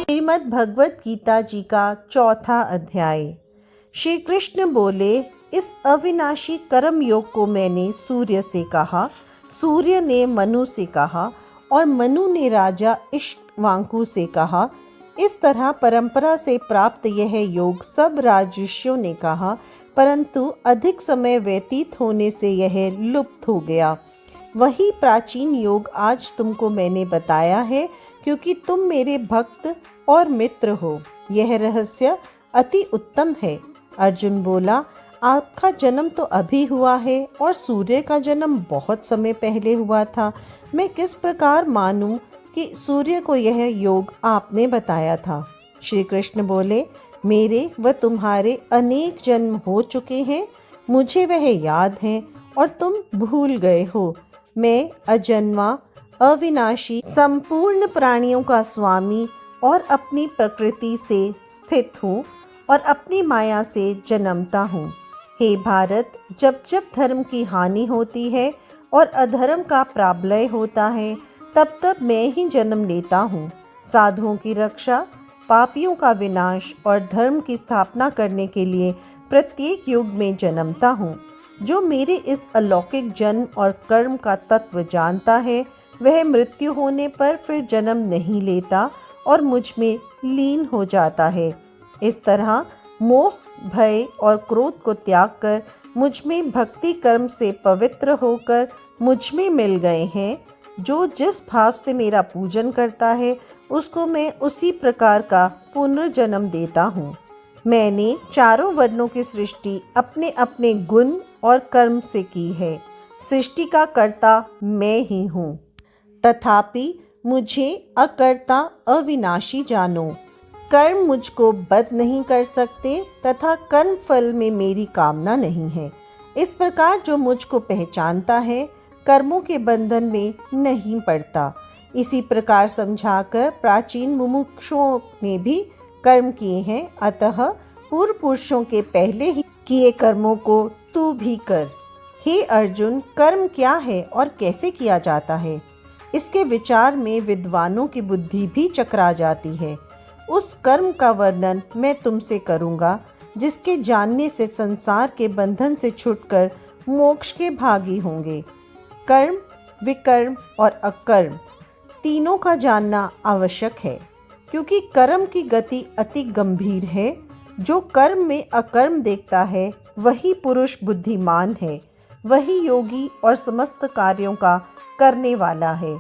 श्रीमद् भगवत गीता जी का चौथा अध्याय। श्री कृष्ण बोले, इस अविनाशी कर्म योग को मैंने सूर्य से कहा, सूर्य ने मनु से कहा और मनु ने राजा इक्ष्वाकु से कहा। इस तरह परंपरा से प्राप्त यह योग सब राजर्षियों ने कहा, परंतु अधिक समय व्यतीत होने से यह लुप्त हो गया। वही प्राचीन योग आज तुमको मैंने बताया है, क्योंकि तुम मेरे भक्त और मित्र हो। यह रहस्य अति उत्तम है। अर्जुन बोला, आपका जन्म तो अभी हुआ है और सूर्य का जन्म बहुत समय पहले हुआ था। मैं किस प्रकार मानूं कि सूर्य को यह योग आपने बताया था? श्री कृष्ण बोले, मेरे व तुम्हारे अनेक जन्म हो चुके हैं, मुझे वह याद है और तुम भूल गए हो। मैं अजन्मा, अविनाशी, संपूर्ण प्राणियों का स्वामी और अपनी प्रकृति से स्थित हूँ और अपनी माया से जन्मता हूँ। हे भारत, जब जब धर्म की हानि होती है और अधर्म का प्राबल्य होता है, तब तब मैं ही जन्म लेता हूँ। साधुओं की रक्षा, पापियों का विनाश और धर्म की स्थापना करने के लिए प्रत्येक युग में जन्मता हूँ। जो मेरे इस अलौकिक जन्म और कर्म का तत्व जानता है, वह मृत्यु होने पर फिर जन्म नहीं लेता और मुझ में लीन हो जाता है। इस तरह मोह, भय और क्रोध को त्याग कर मुझ में भक्ति कर्म से पवित्र होकर मुझ में मिल गए हैं। जो जिस भाव से मेरा पूजन करता है, उसको मैं उसी प्रकार का पुनर्जन्म देता हूँ। मैंने चारों वर्णों की सृष्टि अपने अपने गुण और कर्म से की है। सृष्टि का कर्ता मैं ही हूँ, तथापि मुझे अकर्ता अविनाशी जानो। कर्म मुझको बद्ध नहीं कर सकते तथा कर्म फल में मेरी कामना नहीं है। इस प्रकार जो मुझको पहचानता है, कर्मों के बंधन में नहीं पड़ता। इसी प्रकार समझाकर प्राचीन मुमुक्षुओं ने भी कर्म किए हैं, अतः पूर्व पुरुषों के पहले ही किए कर्मों को तू भी कर। हे अर्जुन, कर्म क्या है और कैसे किया जाता है, इसके विचार में विद्वानों की बुद्धि भी चकरा जाती है। उस कर्म का वर्णन मैं तुमसे करूँगा, जिसके जानने से संसार के बंधन से छुटकर मोक्ष के भागी होंगे। कर्म, विकर्म और अकर्म तीनों का जानना आवश्यक है, क्योंकि कर्म की गति अति गंभीर है। जो कर्म में अकर्म देखता है, वही पुरुष बुद्धिमान है, वही योगी और समस्त कार्यों का करने वाला है।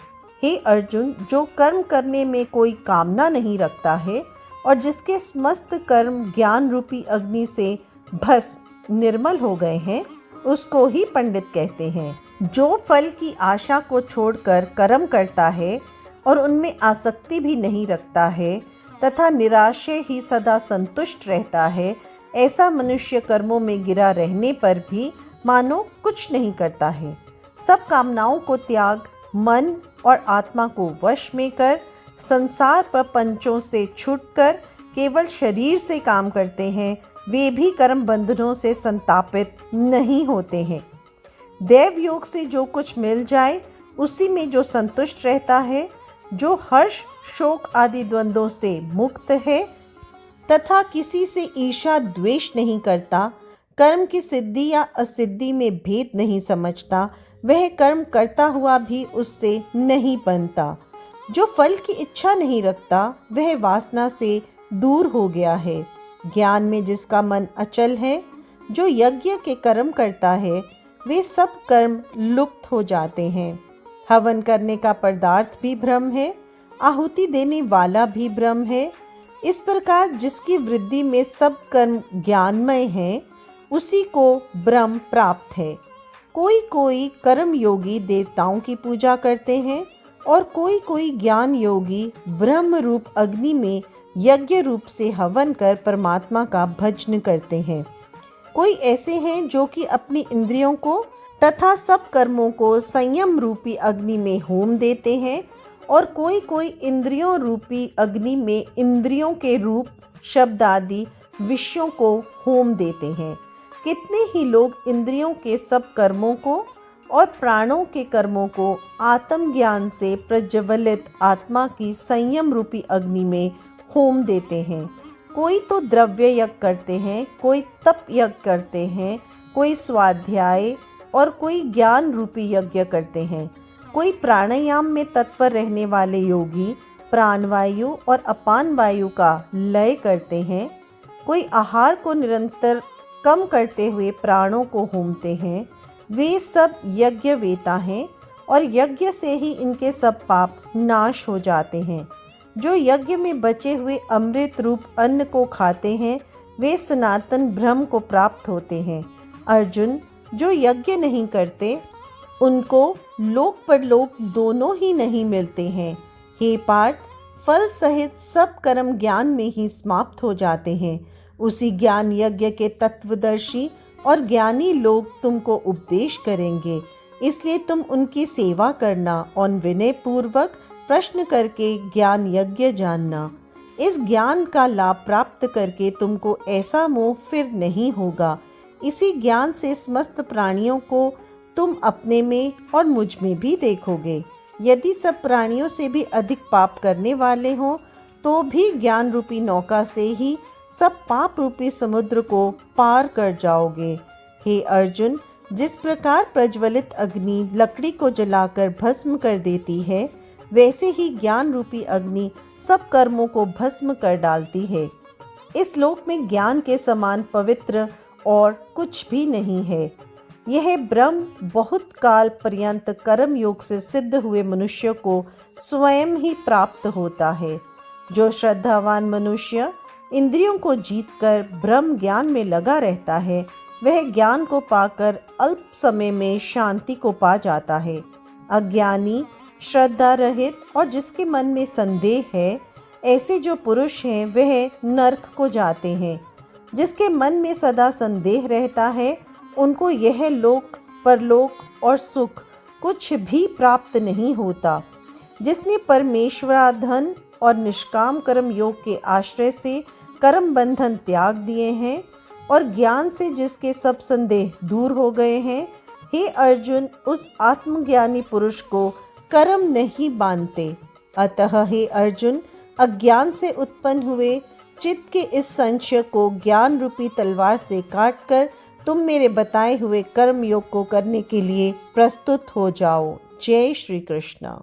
हे अर्जुन, जो कर्म करने में कोई कामना नहीं रखता है और जिसके समस्त कर्म ज्ञान रूपी अग्नि से भस्म निर्मल हो गए हैं, उसको ही पंडित कहते हैं। जो फल की आशा को छोड़कर कर्म करता है और उनमें आसक्ति भी नहीं रखता है तथा निराशे ही सदा संतुष्ट रहता है, ऐसा मनुष्य कर्मों में गिरा रहने पर भी मानो कुछ नहीं करता है। सब कामनाओं को त्याग, मन और आत्मा को वश में कर, संसार प्रपंचों से छूटकर केवल शरीर से काम करते हैं, वे भी कर्म बंधनों से संतापित नहीं होते हैं। दैव योग से जो कुछ मिल जाए, उसी में जो संतुष्ट रहता है, जो हर्ष, शोक आदि द्वंद्वों से मुक्त है तथा किसी से ईर्ष्या द्वेष नहीं करता, कर्म की सिद्धि या असिद्धि में भेद नहीं समझता, वह कर्म करता हुआ भी उससे नहीं बनता। जो फल की इच्छा नहीं रखता, वह वासना से दूर हो गया है। ज्ञान में जिसका मन अचल है, जो यज्ञ के कर्म करता है, वे सब कर्म लुप्त हो जाते हैं। हवन करने का पदार्थ भी ब्रह्म है, आहुति देने वाला भी ब्रह्म है। इस प्रकार जिसकी वृद्धि में सब कर्म ज्ञानमय हैं, उसी को ब्रह्म प्राप्त है। कोई कोई कर्म योगी देवताओं की पूजा करते हैं और कोई कोई ज्ञान योगी ब्रह्म रूप अग्नि में यज्ञ रूप से हवन कर परमात्मा का भजन करते हैं। कोई ऐसे हैं जो कि अपनी इंद्रियों को तथा सब कर्मों को संयम रूपी अग्नि में होम देते हैं और कोई कोई इंद्रियों रूपी अग्नि में इंद्रियों के रूप, शब्द आदि विषयों को होम देते हैं। कितने ही लोग इंद्रियों के सब कर्मों को और प्राणों के कर्मों को आत्मज्ञान से प्रज्वलित आत्मा की संयम रूपी अग्नि में होम देते हैं। कोई तो द्रव्य यज्ञ करते हैं, कोई तप यज्ञ करते हैं, कोई स्वाध्याय और कोई ज्ञान रूपी यज्ञ करते हैं। कोई प्राणायाम में तत्पर रहने वाले योगी प्राणवायु और अपान वायु का लय करते हैं। कोई आहार को निरंतर कम करते हुए प्राणों को होमते हैं। वे सब यज्ञवेता हैं और यज्ञ से ही इनके सब पाप नाश हो जाते हैं। जो यज्ञ में बचे हुए अमृत रूप अन्न को खाते हैं वे सनातन ब्रह्म को प्राप्त होते हैं। अर्जुन, जो यज्ञ नहीं करते उनको लोक परलोक दोनों ही नहीं मिलते हैं। हे पार्थ, फल सहित सब कर्म ज्ञान में ही समाप्त हो जाते हैं। उसी ज्ञान यज्ञ के तत्वदर्शी और ज्ञानी लोग तुमको उपदेश करेंगे, इसलिए तुम उनकी सेवा करना और विनय पूर्वक प्रश्न करके ज्ञान यज्ञ जानना। इस ज्ञान का लाभ प्राप्त करके तुमको ऐसा मोह फिर नहीं होगा। इसी ज्ञान से समस्त प्राणियों को तुम अपने में और मुझ में भी देखोगे। यदि सब प्राणियों से भी अधिक पाप करने वाले हों तो भी ज्ञान रूपी नौका से ही सब पाप रूपी समुद्र को पार कर जाओगे। हे अर्जुन, जिस प्रकार प्रज्वलित अग्नि लकड़ी को जलाकर भस्म कर देती है, वैसे ही ज्ञान रूपी अग्नि सब कर्मों को भस्म कर डालती है। इस लोक में ज्ञान के समान पवित्र और कुछ भी नहीं है। यह ब्रह्म बहुत काल पर्यंत कर्म योग से सिद्ध हुए मनुष्य को स्वयं ही प्राप्त होता है। जो श्रद्धावान मनुष्य इंद्रियों को जीतकर ब्रह्म ज्ञान में लगा रहता है, वह ज्ञान को पाकर अल्प समय में शांति को पा जाता है। अज्ञानी, श्रद्धा रहित और जिसके मन में संदेह है, ऐसे जो पुरुष हैं वह नरक को जाते हैं। जिसके मन में सदा संदेह रहता है, उनको यह लोक परलोक और सुख कुछ भी प्राप्त नहीं होता। जिसने परमेश्वराधन और निष्काम कर्म योग के आश्रय से कर्म बंधन त्याग दिए हैं और ज्ञान से जिसके सब संदेह दूर हो गए हैं, हे अर्जुन, उस आत्मज्ञानी पुरुष को कर्म नहीं बांधते। अतः हे अर्जुन, अज्ञान से उत्पन्न हुए चित्त के इस संशय को ज्ञान रूपी तलवार से काटकर तुम मेरे बताए हुए कर्म योग को करने के लिए प्रस्तुत हो जाओ। जय श्री कृष्ण।